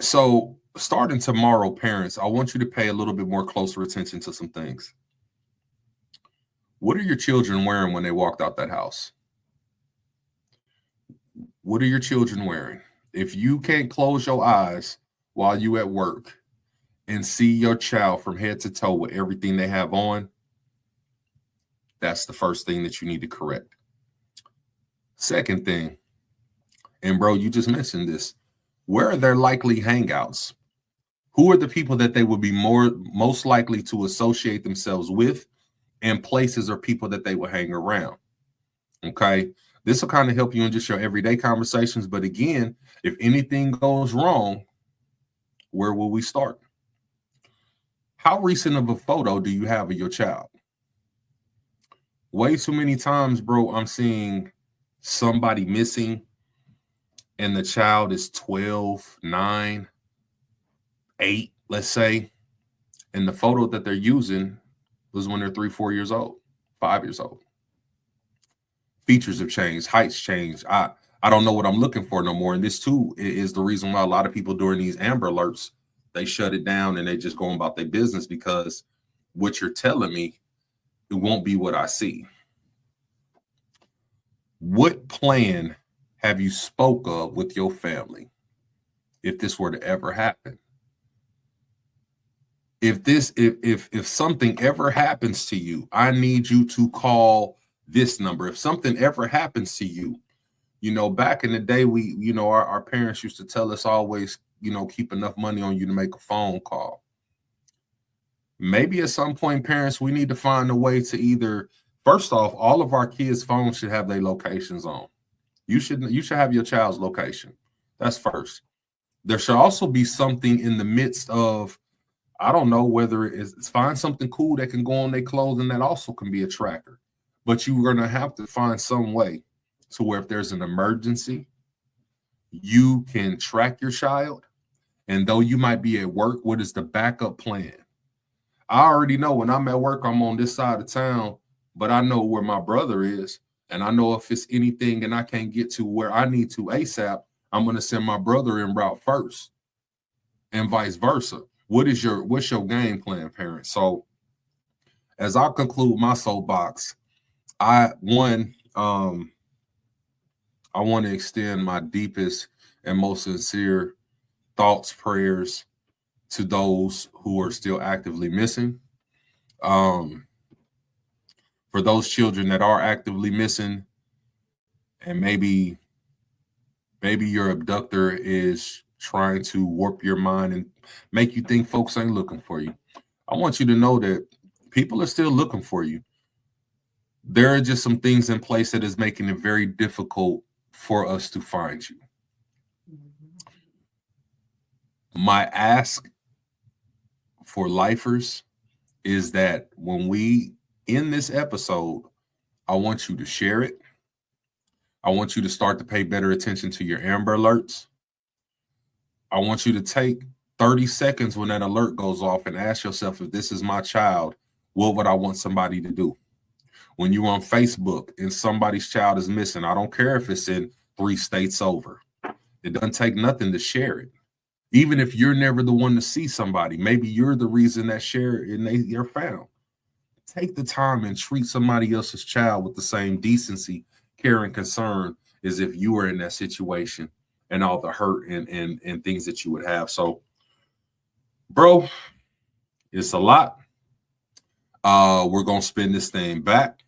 So starting tomorrow, parents, I want you to pay a little bit more closer attention to some things. What are your children wearing when they walked out that house? What are your children wearing? If you can't close your eyes while you at work and see your child from head to toe with everything they have on, that's the first thing that you need to correct. Second thing, and bro, you just mentioned this, where are their likely hangouts? Who are the people that they would be most likely to associate themselves with, and places or people that they will hang around? Okay, this will kind of help you in just your everyday conversations. But again, if anything goes wrong, where will we start? How recent of a photo do you have of your child? Way too many times, bro, I'm seeing somebody missing and the child is 12, 9, 8, let's say, and the photo that they're using was when they're 3, 4 years old, 5 years old. Features have changed, heights changed. I don't know what I'm looking for no more. And this too is the reason why a lot of people during these Amber Alerts, they shut it down and they just go about their business, because what you're telling me, it won't be what I see. What plan have you spoke of with your family if this were to ever happen? If something ever happens to you, I need you to call this number. If something ever happens to you, back in the day, our parents used to tell us always, keep enough money on you to make a phone call. Maybe at some point, parents, we need to find a way to either, first off, all of our kids' phones should have their locations on. You should have your child's location. That's first. There should also be something in the midst of, I don't know whether it's find something cool that can go on their clothing that also can be a tracker. But you're going to have to find some way to where if there's an emergency, you can track your child. And though you might be at work, what is the backup plan? I already know when I'm at work, I'm on this side of town, but I know where my brother is. And I know if it's anything and I can't get to where I need to ASAP, I'm going to send my brother en route first, and vice versa. What's your game plan, parents? So as I conclude my soapbox, I want to extend my deepest and most sincere thoughts, prayers to those who are still actively missing. For those children that are actively missing and maybe Maybe your abductor is trying to warp your mind and make you think folks ain't looking for you. I want you to know that people are still looking for you. There are just some things in place that is making it very difficult for us to find you. My ask for lifers is that when we end this episode, I want you to share it. I want you to start to pay better attention to your Amber Alerts. I want you to take 30 seconds when that alert goes off and ask yourself, if this is my child, what would I want somebody to do? When you're on Facebook and somebody's child is missing, I don't care if it's in 3 states over. It doesn't take nothing to share it. Even if you're never the one to see somebody, maybe you're the reason that share it and they're found. Take the time and treat somebody else's child with the same decency, care, and concern as if you were in that situation and all the hurt and things that you would have. So, bro, it's a lot. We're going to spin this thing back.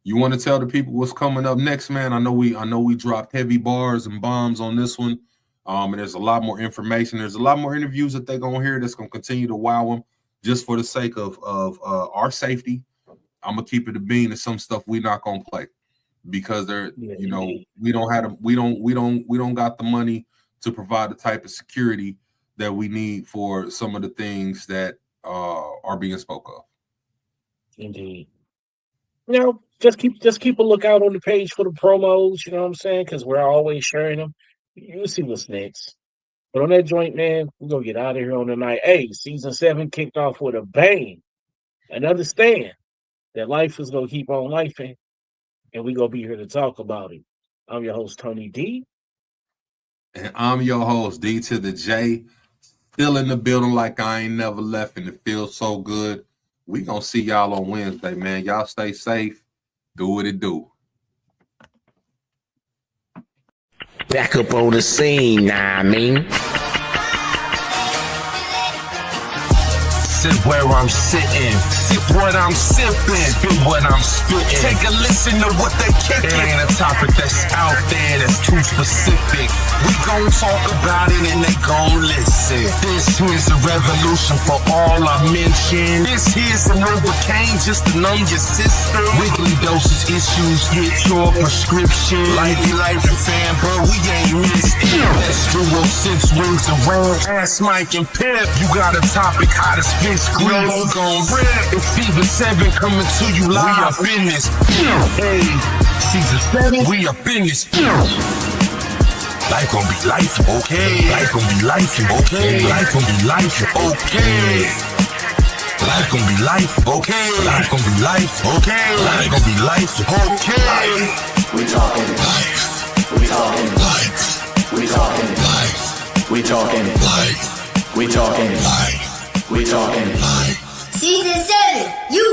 You want to tell the people what's coming up next, man? I know we dropped heavy bars and bombs on this one. And there's a lot more information. There's a lot more interviews that they're going to hear that's going to continue to wow them just for the sake of our safety. I'm going to keep it a bean and some stuff we're not going to play because we don't got the money to provide the type of security that we need for some of the things that are being spoke of. Indeed. Just keep a lookout on the page for the promos, you know what I'm saying? Because we're always sharing them. You'll see what's next. But on that joint, man, we're going to get out of here on the night. Hey, season 7 kicked off with a bang. And understand that life is going to keep on lifing, and we're going to be here to talk about it. I'm your host, Tony D. And I'm your host, D to the J. Still in the building like I ain't never left, and it feels so good. We going to see y'all on Wednesday, man. Y'all stay safe. Do what it do. Back up on the scene, nah, I mean. Sit where I'm sitting, sip what I'm sipping, spit what I'm spitting. Take a listen to what they kicking. It ain't a topic that's out there that's too specific. We gon' talk about it and they gon' listen. This here's a revolution for all I mentioned. This here's a Novocaine just to numb your system. Weekly doses issues, get your prescription. Life and fan, but we ain't missed it. Let's do since wings around. Ask Mike and Pip. You got a topic, how to spit. Squeeze gon' rip. It's season 7 coming to you live. We up in this. Hey, season 7. We up in this. Life gon' be life, okay. Life gon' be life, okay. Life gon' be life, okay. Life gon' be life, okay. Life gon' be life, okay. Life gon' be life, okay. We talking life. We talking life. We talking life. We talking life. We talking life. We talking life. Season 7, you